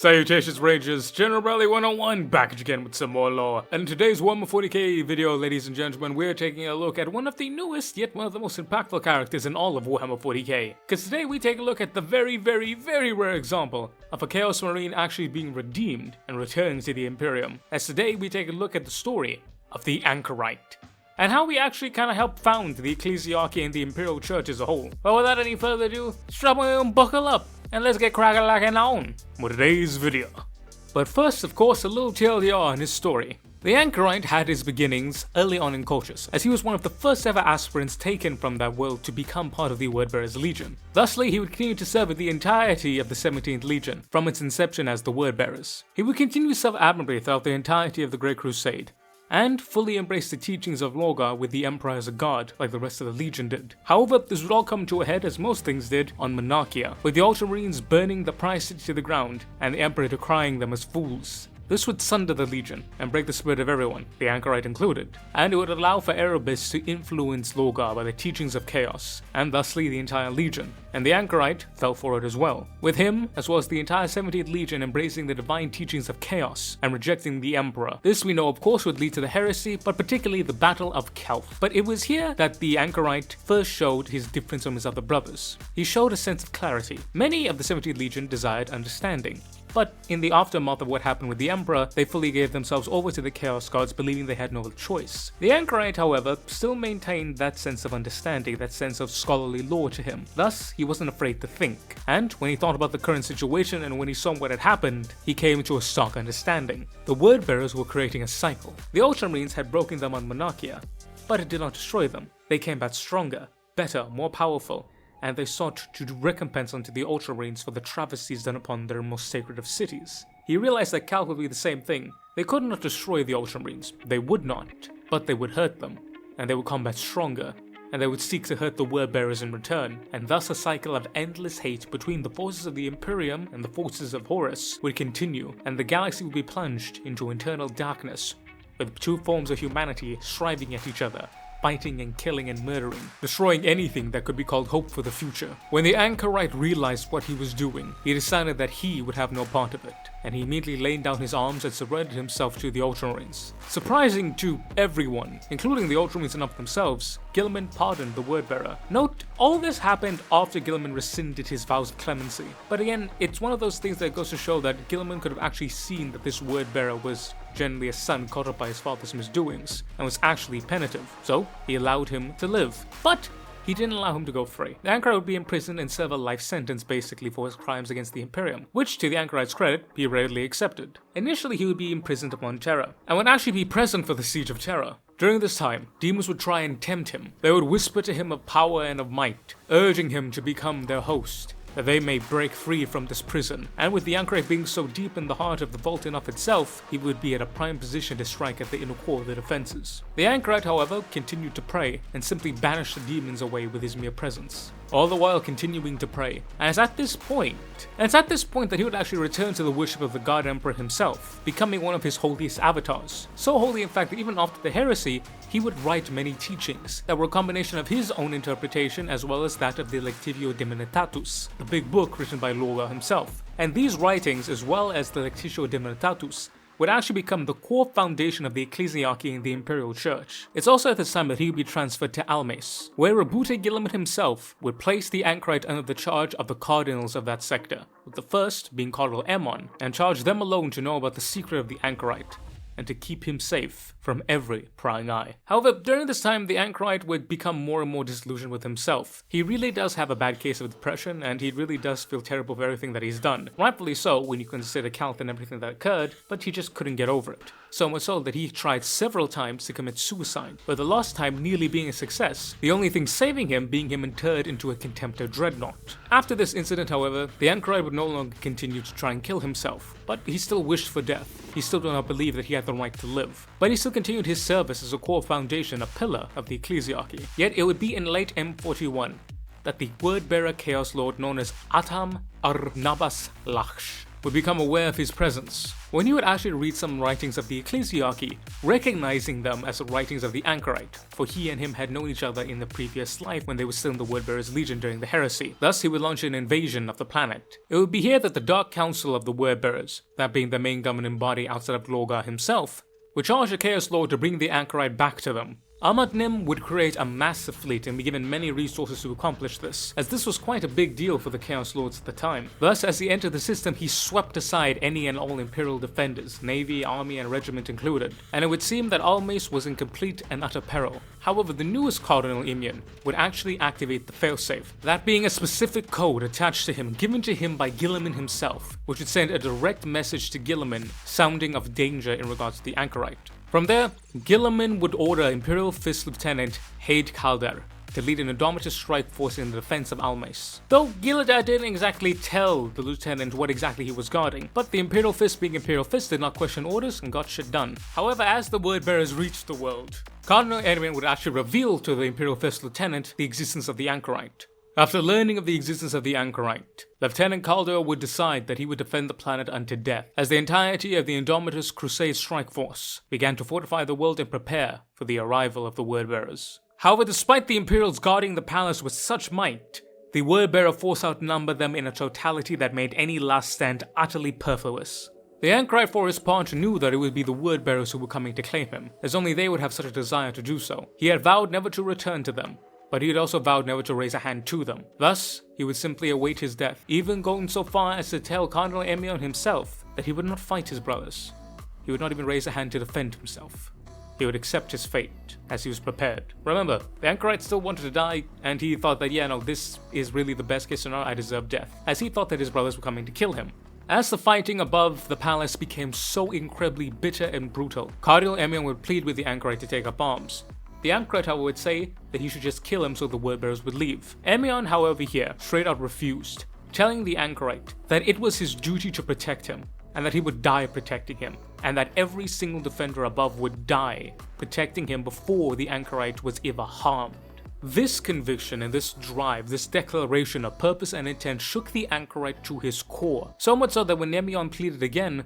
Salutations Rangers, General Bradley 101 back again with some more lore. And in today's Warhammer 40k video, ladies and gentlemen, we're taking a look at one of the newest, yet one of the most impactful characters in all of Warhammer 40k. Because today we take a look at the very rare example of a Chaos Marine actually being redeemed and returned to the Imperium. As today we take a look at the story of the Anchorite, and how we actually kind of helped found the Ecclesiarchy and the Imperial Church as a whole. But without any further ado, strap on and buckle up, and let's get crackin' on with today's video. But first, of course, a little TLDR on his story. The Anchorite had his beginnings early on in Colchis, as he was one of the first ever aspirants taken from that world to become part of the Wordbearers Legion. Thusly, he would continue to serve with the entirety of the 17th Legion, from its inception as the Wordbearers. He would continue to serve admirably throughout the entirety of the Great Crusade, and fully embrace the teachings of Lorgar with the Emperor as a god, like the rest of the Legion did. However, this would all come to a head, as most things did, on Monarchia, with the Ultramarines burning the Prize City to the ground, and the Emperor decrying them as fools. This would sunder the Legion, and break the spirit of everyone, the Anchorite included, and it would allow for Erebus to influence Lorgar by the teachings of chaos, and thusly the entire Legion, and the Anchorite fell for it as well, with him, as well as the entire 17th Legion embracing the divine teachings of chaos, and rejecting the Emperor. This we know of course would lead to the heresy, but particularly the Battle of Kelf. But it was here that the Anchorite first showed his difference from his other brothers. He showed a sense of clarity. Many of the 17th Legion desired understanding, but in the aftermath of what happened with the Emperor, they fully gave themselves over to the Chaos Gods, believing they had no other choice. The Anchorite, however, still maintained that sense of understanding, that sense of scholarly lore to him. Thus, he wasn't afraid to think. And when he thought about the current situation and when he saw what had happened, he came to a stark understanding. The Wordbearers were creating a cycle. The Ultramarines had broken them on Monarchia, but it did not destroy them. They came back stronger, better, more powerful, and they sought to do recompense unto the Ultramarines for the travesties done upon their most sacred of cities. He realized that Calc would be the same thing. They could not destroy the Ultramarines, they would not, but they would hurt them, and they would come back stronger, and they would seek to hurt the Wordbearers in return, and thus a cycle of endless hate between the forces of the Imperium and the forces of Horus would continue, and the galaxy would be plunged into eternal darkness, with two forms of humanity striving at each other, fighting and killing and murdering, destroying anything that could be called hope for the future. When the Anchorite realized what he was doing, he decided that he would have no part of it, and he immediately laid down his arms and surrendered himself to the Ultramarines. Surprising to everyone, including the Ultramarines and of themselves, Guilliman pardoned the Wordbearer. Note, all this happened after Guilliman rescinded his vows of clemency. But again, it's one of those things that goes to show that Guilliman could have actually seen that this Wordbearer was generally a son caught up by his father's misdoings, and was actually penitent, so he allowed him to live. But he didn't allow him to go free. The Anchorite would be imprisoned and serve a life sentence basically for his crimes against the Imperium, which to the Anchorite's credit, he rarely accepted. Initially he would be imprisoned upon Terra, and would actually be present for the Siege of Terra. During this time, demons would try and tempt him. They would whisper to him of power and of might, urging him to become their host, that they may break free from this prison. And with the Anchorite being so deep in the heart of the vault enough itself, he would be at a prime position to strike at the inner core of the defenses. The Anchorite, however, continued to pray, and simply banished the demons away with his mere presence, all the while continuing to pray. And it's at this point that he would actually return to the worship of the God Emperor himself, becoming one of his holiest avatars. So holy in fact that even after the heresy, he would write many teachings that were a combination of his own interpretation as well as that of the Lectitio Divinitatus, the big book written by Lorgar himself. And these writings, as well as the Lectitio Divinitatus, would actually become the core foundation of the Ecclesiarchy in the Imperial Church. It's also at this time that he would be transferred to Almace, where Rabute Guilliman himself would place the Anchorite under the charge of the cardinals of that sector, with the first being Cardinal Aemon, and charge them alone to know about the secret of the Anchorite, and to keep him safe from every prying eye. However, during this time, the Anchorite would become more and more disillusioned with himself. He really does have a bad case of depression, and he really does feel terrible for everything that he's done. Rightfully so, when you consider Calth and everything that occurred, but he just couldn't get over it. So much so that he tried several times to commit suicide, with the last time nearly being a success, the only thing saving him being him interred into a contemptor Dreadnought. After this incident, however, the Anchorite would no longer continue to try and kill himself, but he still wished for death. He still did not believe that he had the right to live, but he still continued his service as a core foundation, a pillar of the Ecclesiarchy. Yet it would be in late M41 that the Wordbearer Chaos Lord known as Atam Arnabas Laksh would become aware of his presence, when he would actually read some writings of the ecclesiarchy, recognizing them as the writings of the Anchorite, for he and him had known each other in the previous life when they were still in the Wordbearers Legion during the heresy. Thus, he would launch an invasion of the planet. It would be here that the Dark Council of the Wordbearers, that being the main governing body outside of Lorgar himself, would charge the Chaos Lord to bring the Anchorite back to them. Ahmad Nim would create a massive fleet and be given many resources to accomplish this, as this was quite a big deal for the Chaos Lords at the time. Thus, as he entered the system, he swept aside any and all Imperial defenders, navy, army, and regiment included, and it would seem that Almace was in complete and utter peril. However, the newest Cardinal Imian would actually activate the failsafe, that being a specific code attached to him, given to him by Guilliman himself, which would send a direct message to Guilliman sounding of danger in regards to the Anchorite. From there, Guilliman would order Imperial Fist Lieutenant Haid Kalder to lead an Indomitus strike force in the defense of Almace. Though Gilada didn't exactly tell the lieutenant what exactly he was guarding, but the Imperial Fist being Imperial Fist did not question orders and got shit done. However, as the Wordbearers reached the world, Cardinal Edwin would actually reveal to the Imperial Fist Lieutenant the existence of the Anchorite. After learning of the existence of the Anchorite, Lieutenant Calder would decide that he would defend the planet unto death, as the entirety of the Indomitus Crusade Strike Force began to fortify the world and prepare for the arrival of the Wordbearers. However, despite the Imperials guarding the palace with such might, the Wordbearer force outnumbered them in a totality that made any last stand utterly superfluous. The Anchorite for his part knew that it would be the Wordbearers who were coming to claim him, as only they would have such a desire to do so. He had vowed never to return to them, but he had also vowed never to raise a hand to them. Thus, he would simply await his death, even going so far as to tell Cardinal Emion himself that he would not fight his brothers. He would not even raise a hand to defend himself. He would accept his fate, as he was prepared. Remember, the Anchorite still wanted to die, and he thought that, yeah, no, this is really the best case scenario, I deserve death, as he thought that his brothers were coming to kill him. As the fighting above the palace became so incredibly bitter and brutal, Cardinal Emion would plead with the Anchorite to take up arms. The Anchorite, however, would say that he should just kill him so the Wordbearers would leave. Emion, however, here straight out refused, telling the Anchorite that it was his duty to protect him, and that he would die protecting him, and that every single defender above would die protecting him before the Anchorite was ever harmed. This conviction and this drive, this declaration of purpose and intent shook the Anchorite to his core, so much so that when Emion pleaded again,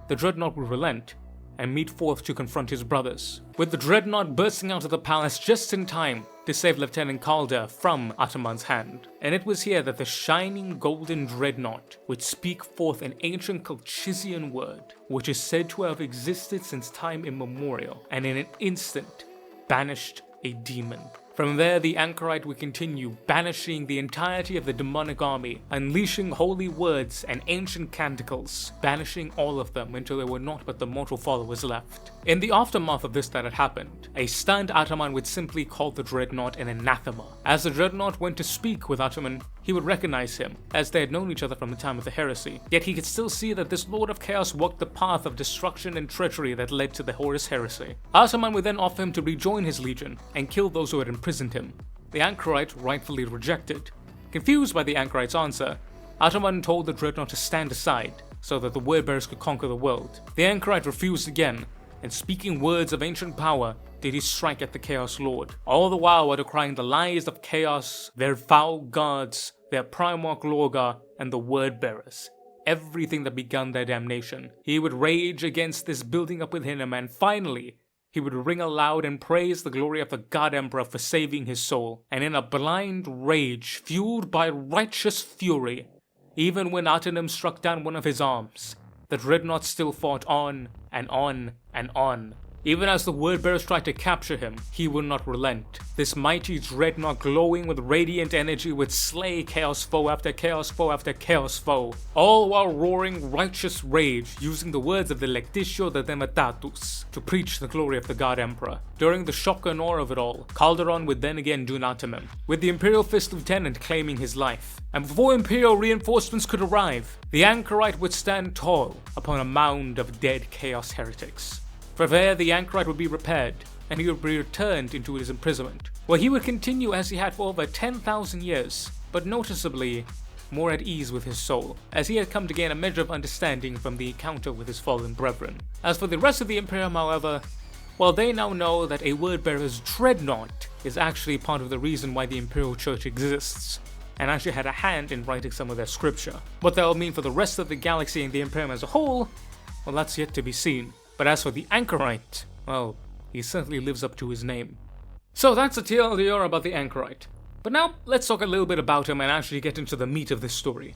the Dreadnought would relent and meet forth to confront his brothers, with the Dreadnought bursting out of the palace just in time to save Lieutenant Calder from Ataman's hand. And it was here that the shining golden Dreadnought would speak forth an ancient Colchizian word, which is said to have existed since time immemorial, and in an instant banished a demon. From there, the Anchorite would continue banishing the entirety of the demonic army, unleashing holy words and ancient canticles, banishing all of them until there were naught but the mortal followers left. In the aftermath of this that had happened, a stunned Ataman would simply call the Dreadnought an anathema. As the Dreadnought went to speak with Ataman, he would recognize him, as they had known each other from the time of the heresy, yet he could still see that this Lord of Chaos walked the path of destruction and treachery that led to the Horus heresy. Ataman would then offer him to rejoin his legion and kill those who had imprisoned him. The Anchorite rightfully rejected. Confused by the Anchorite's answer, Ataman told the Dreadnought to stand aside so that the Wordbearers could conquer the world. The Anchorite refused again, and speaking words of ancient power, did he strike at the Chaos Lord, all the while decrying the lies of Chaos, their foul gods, their Primarch Lorgar, and the Wordbearers. Everything that begun their damnation. He would rage against this building up within him, and finally, he would ring aloud and praise the glory of the God Emperor for saving his soul. And in a blind rage, fueled by righteous fury, even when Atanim struck down one of his arms, the Dreadnought still fought on and on and on. Even as the Wordbearers tried to capture him, he would not relent. This mighty Dreadnought, glowing with radiant energy, would slay Chaos foe after Chaos foe after Chaos foe, all while roaring righteous rage, using the words of the Lectitio de Demetatus to preach the glory of the God Emperor. During the shock and awe of it all, Calderon would then again do Natamim, with the Imperial Fist Lieutenant claiming his life. And before Imperial reinforcements could arrive, the Anchorite would stand tall upon a mound of dead Chaos heretics. For there, the Anchorite would be repaired, and he would be returned into his imprisonment, where he would continue as he had for over 10,000 years, but noticeably more at ease with his soul, as he had come to gain a measure of understanding from the encounter with his fallen brethren. As for the rest of the Imperium, however, well, they now know that a Wordbearer's Dreadnought is actually part of the reason why the Imperial Church exists. and actually had a hand in writing some of their scripture. What that will mean for the rest of the galaxy and the Imperium as a whole, well, that's yet to be seen. But as for the Anchorite, well, he certainly lives up to his name. So that's a TLDR about the Anchorite. But now, let's talk a little bit about him and actually get into the meat of this story.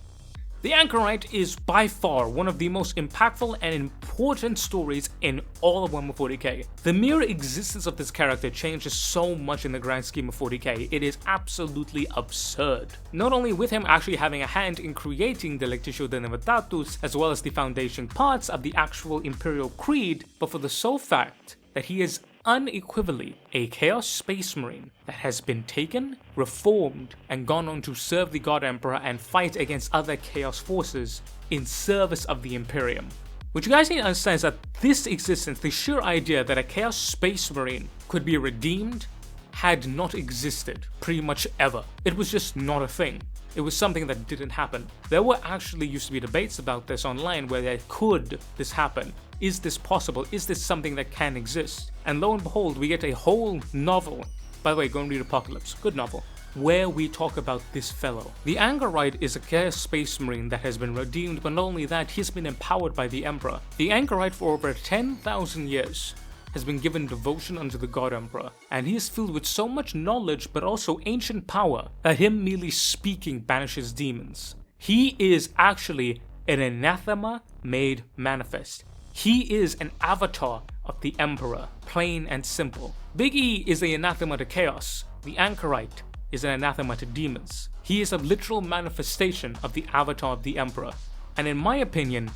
The Anchorite is by far one of the most impactful and important stories in all of Warhammer 40k. The mere existence of this character changes so much in the grand scheme of 40k, it is absolutely absurd. Not only with him actually having a hand in creating the Lectitio de Novitatus, as well as the foundation parts of the actual Imperial Creed, but for the sole fact that he is unequivocally a Chaos Space Marine that has been taken, reformed, and gone on to serve the God Emperor and fight against other Chaos forces in service of the Imperium. What you guys need to understand is that this existence, the sheer idea that a Chaos Space Marine could be redeemed, had not existed pretty much ever. It was just not a thing. It was something that didn't happen. There were actually used to be debates about this online where could this happen? Is this possible? Is this something that can exist? And lo and behold, we get a whole novel. By the way, go and read Apocalypse. Good novel. Where we talk about this fellow. The Anchorite is a Chaos Space Marine that has been redeemed, but not only that, he's been empowered by the Emperor. The Anchorite for over 10,000 years has been given devotion unto the God Emperor, and he is filled with so much knowledge but also ancient power that him merely speaking banishes demons. He is actually an anathema made manifest. He is an avatar of the Emperor, plain and simple. Big E is the anathema to chaos. The Anchorite is an anathema to demons. He is a literal manifestation of the avatar of the Emperor. And in my opinion,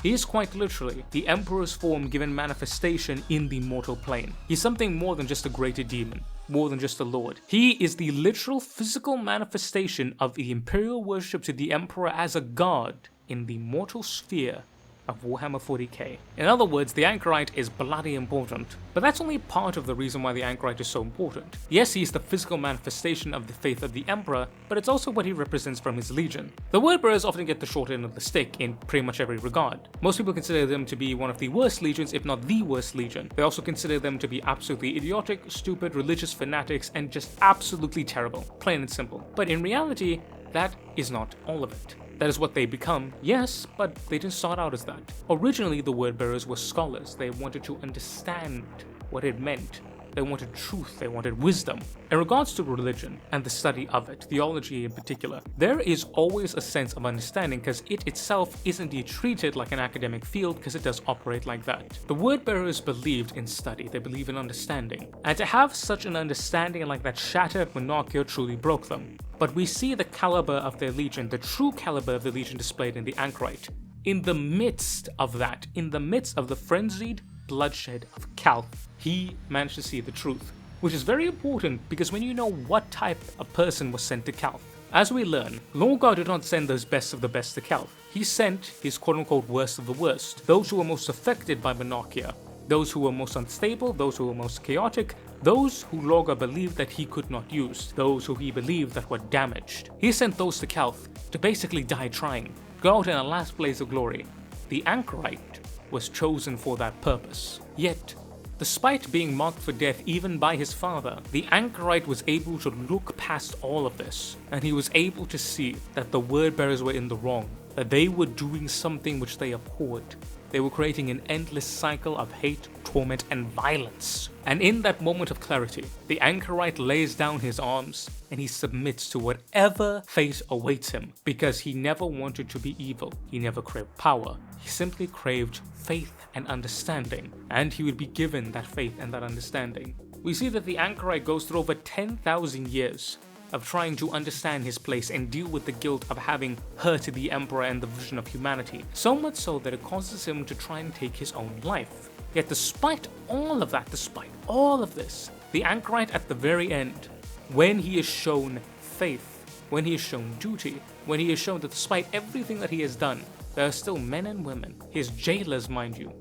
he is quite literally the Emperor's form given manifestation in the mortal plane. He's something more than just a greater demon, more than just a lord. He is the literal physical manifestation of the Imperial worship to the Emperor as a god in the mortal sphere of Warhammer 40k. In other words, the Anchorite is bloody important. But that's only part of the reason why the Anchorite is so important. Yes, he's the physical manifestation of the faith of the Emperor, but it's also what he represents from his legion. The word bearers often get the short end of the stick in pretty much every regard. Most people consider them to be one of the worst legions, if not the worst legion. They also consider them to be absolutely idiotic, stupid, religious fanatics, and just absolutely terrible. Plain and simple. But in reality, that is not all of it. That is what they become, yes, but they didn't start out as that. Originally, the word bearers were scholars. They wanted to understand what it meant. They wanted truth, they wanted wisdom. In regards to religion and the study of it, theology in particular, there is always a sense of understanding because it itself isn't treated like an academic field because it does operate like that. The word bearers believed in study, they believe in understanding. And to have such an understanding like that shattered Monarchia truly broke them. But we see the caliber of their legion, the true caliber of the legion displayed in the Anchorite. In the midst of that, in the midst of the frenzied bloodshed of Calth, he managed to see the truth, which is very important because when you know what type of person was sent to Calth. As we learn, Lorgar did not send those best of the best to Calth. He sent his quote-unquote worst of the worst, those who were most affected by Monarchia, those who were most unstable, those who were most chaotic, those who Lorgar believed that he could not use, those who he believed that were damaged. He sent those to Calth to basically die trying, go out in a last blaze of glory. The Anchorite was chosen for that purpose. Yet, despite being marked for death even by his father, the Anchorite was able to look past all of this, and he was able to see that the word bearers were in the wrong, that they were doing something which they abhorred. They were creating an endless cycle of hate, torment, and violence. And in that moment of clarity, the Anchorite lays down his arms and he submits to whatever fate awaits him because he never wanted to be evil. He never craved power. He simply craved faith and understanding, and he would be given that faith and that understanding. We see that the Anchorite goes through over 10,000 years of trying to understand his place and deal with the guilt of having hurted the Emperor and the vision of humanity, so much so that it causes him to try and take his own life. Yet despite all of that, despite all of this, the Anchorite at the very end, when he is shown faith, when he is shown duty, when he is shown that despite everything that he has done, there are still men and women, his jailers mind you,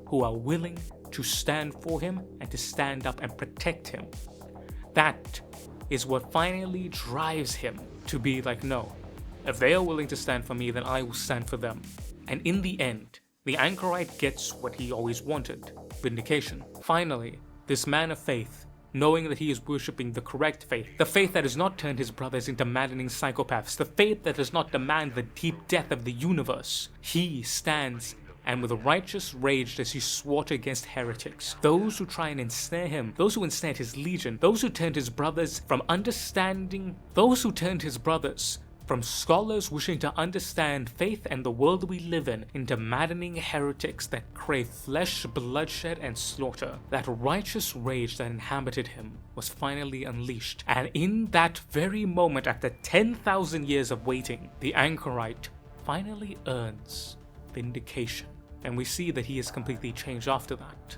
who are willing to stand for him and to stand up and protect him. That is what finally drives him to be like, no, if they are willing to stand for me, then I will stand for them. And in the end, the Anchorite gets what he always wanted, vindication. Finally, this man of faith knowing that he is worshipping the correct faith, the faith that has not turned his brothers into maddening psychopaths, the faith that does not demand the deep death of the universe. He stands and with righteous rage does he slaughter against heretics, those who try and ensnare him, those who ensnared his legion, those who turned his brothers from from scholars wishing to understand faith and the world we live in, into maddening heretics that crave flesh, bloodshed, and slaughter. That righteous rage that inhabited him was finally unleashed, and in that very moment, after 10,000 years of waiting, the Anchorite finally earns vindication, and we see that he is completely changed after that.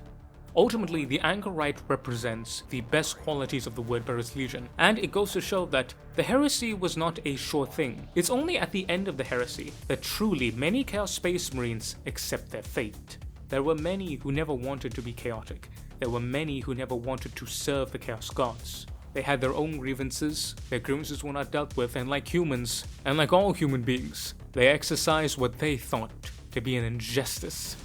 Ultimately, the Anchorite represents the best qualities of the Wordbearer's Legion, and it goes to show that the heresy was not a sure thing. It's only at the end of the heresy that truly many Chaos Space Marines accept their fate. There were many who never wanted to be chaotic. There were many who never wanted to serve the Chaos Gods. They had their own grievances, their grievances were not dealt with, and like humans, and like all human beings, they exercised what they thought to be an injustice,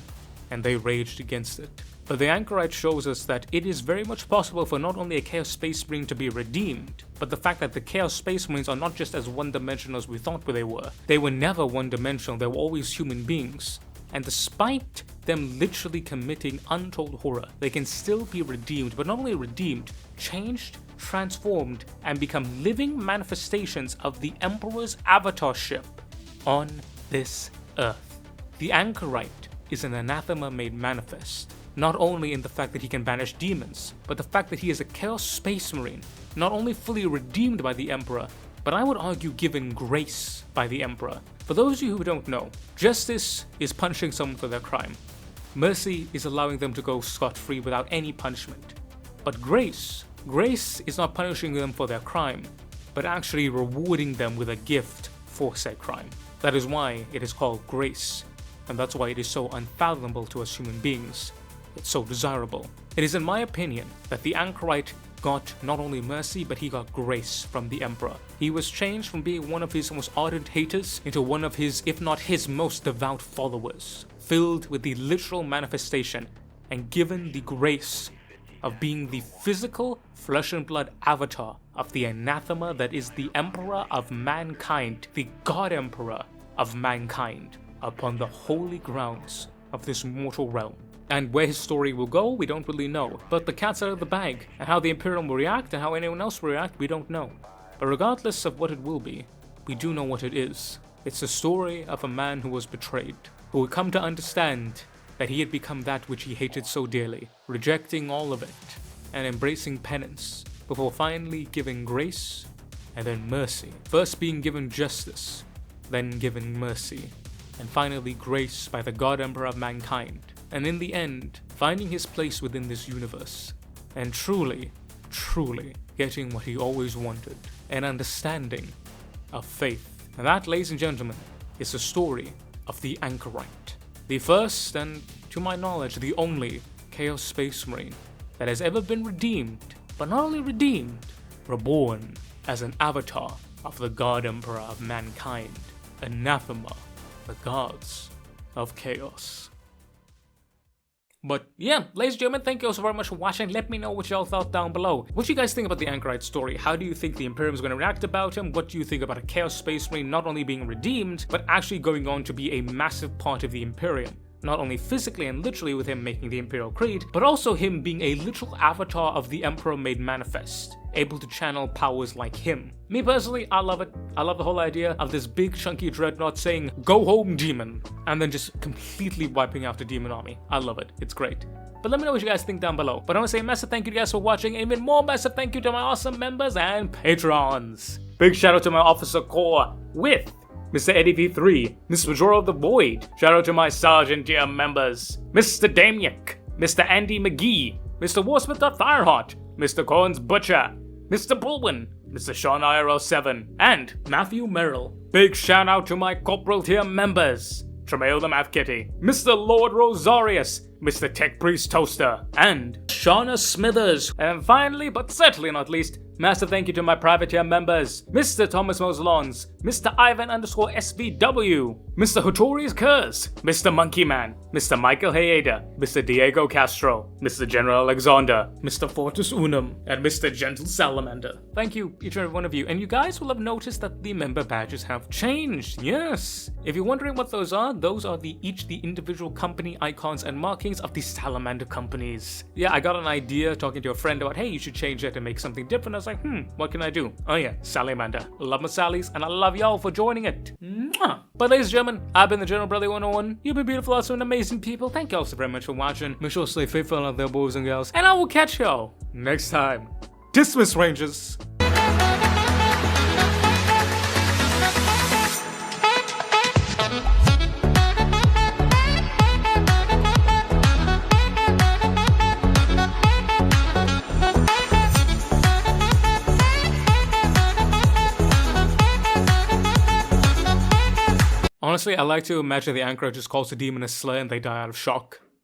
and they raged against it. But the Anchorite shows us that it is very much possible for not only a Chaos Space Marine to be redeemed, but the fact that the Chaos Space Marines are not just as one-dimensional as we thought they were. They were never one-dimensional, they were always human beings. And despite them literally committing untold horror, they can still be redeemed, but not only redeemed, changed, transformed, and become living manifestations of the Emperor's avatarship on this earth. The Anchorite is an anathema made manifest. Not only in the fact that he can banish demons, but the fact that he is a Chaos Space Marine, not only fully redeemed by the Emperor, but I would argue given grace by the Emperor. For those of you who don't know, justice is punishing someone for their crime. Mercy is allowing them to go scot-free without any punishment. But grace is not punishing them for their crime, but actually rewarding them with a gift for said crime. That is why it is called grace, and that's why it is so unfathomable to us human beings. It's so desirable. It is in my opinion that the Anchorite got not only mercy, but he got grace from the Emperor. He was changed from being one of his most ardent haters into one of his, if not his most devout followers, filled with the literal manifestation and given the grace of being the physical flesh and blood avatar of the anathema that is the Emperor of mankind, the God Emperor of mankind, upon the holy grounds of this mortal realm. And where his story will go, we don't really know. But the cat's out of the bag, and how the Imperium will react and how anyone else will react, we don't know. But regardless of what it will be, we do know what it is. It's the story of a man who was betrayed, who would come to understand that he had become that which he hated so dearly, rejecting all of it, and embracing penance, before finally giving grace, and then mercy. First being given justice, then given mercy, and finally grace by the God Emperor of mankind. And in the end, finding his place within this universe, and truly getting what he always wanted, an understanding of faith. And that, ladies and gentlemen, is the story of the Anchorite, the first and, to my knowledge, the only Chaos Space Marine that has ever been redeemed, but not only redeemed, reborn as an avatar of the God Emperor of mankind, anathema, the gods of chaos. But yeah, ladies and gentlemen, thank you all so very much for watching. Let me know what y'all thought down below. What do you guys think about the Anchorite story? How do you think the Imperium is going to react about him? What do you think about a Chaos Space Marine not only being redeemed, but actually going on to be a massive part of the Imperium? Not only physically and literally with him making the Imperial Creed, but also him being a literal avatar of the Emperor made manifest, able to channel powers like him. Me personally, I love it. I love the whole idea of this big chunky Dreadnought saying, "Go home, demon," and then just completely wiping out the demon army. I love it. It's great. But let me know what you guys think down below. But I want to say a massive thank you to you guys for watching, and even more massive thank you to my awesome members and patrons. Big shout out to my Officer Corps with Mr. Eddie V3, Mr. Majora of the Void, shout out to my Sergeant Tier members, Mr. Damiak, Mr. Andy McGee, Mr. Warsmith.Fireheart, Mr. Corns Butcher, Mr. Bullwin, Mr. Sean IRL7, and Matthew Merrill. Big shout out to my Corporal Tier members, Tremail the Math Kitty, Mr. Lord Rosarius, Mr. Tech Priest Toaster, and Shauna Smithers. And finally, but certainly not least, massive thank you to my private tier members, Mr. Thomas Moslons, Mr. Ivan _ SVW, Mr. Hotori's Curse, Mr. Monkey Man, Mr. Michael Hayeda, Mr. Diego Castro, Mr. General Alexander, Mr. Fortus Unum, and Mr. Gentle Salamander. Thank you, each and every one of you, and you guys will have noticed that the member badges have changed, yes. If you're wondering what those are each the individual company icons and markings of the Salamander companies. Yeah, I got an idea talking to a friend about, hey, you should change it and make something different. I was like, what can I do? Oh yeah, Salamander. Love my Sallies, and I love y'all for joining it. Mwah. But ladies and gentlemen, I've been the General Brother 101. You've been beautiful, awesome, and amazing people. Thank y'all so very much for watching. Make sure to stay faithful out there, boys and girls. And I will catch y'all next time. Dismiss, Rangers. Honestly, I like to imagine the Anchorite just calls the demon a slur and they die out of shock.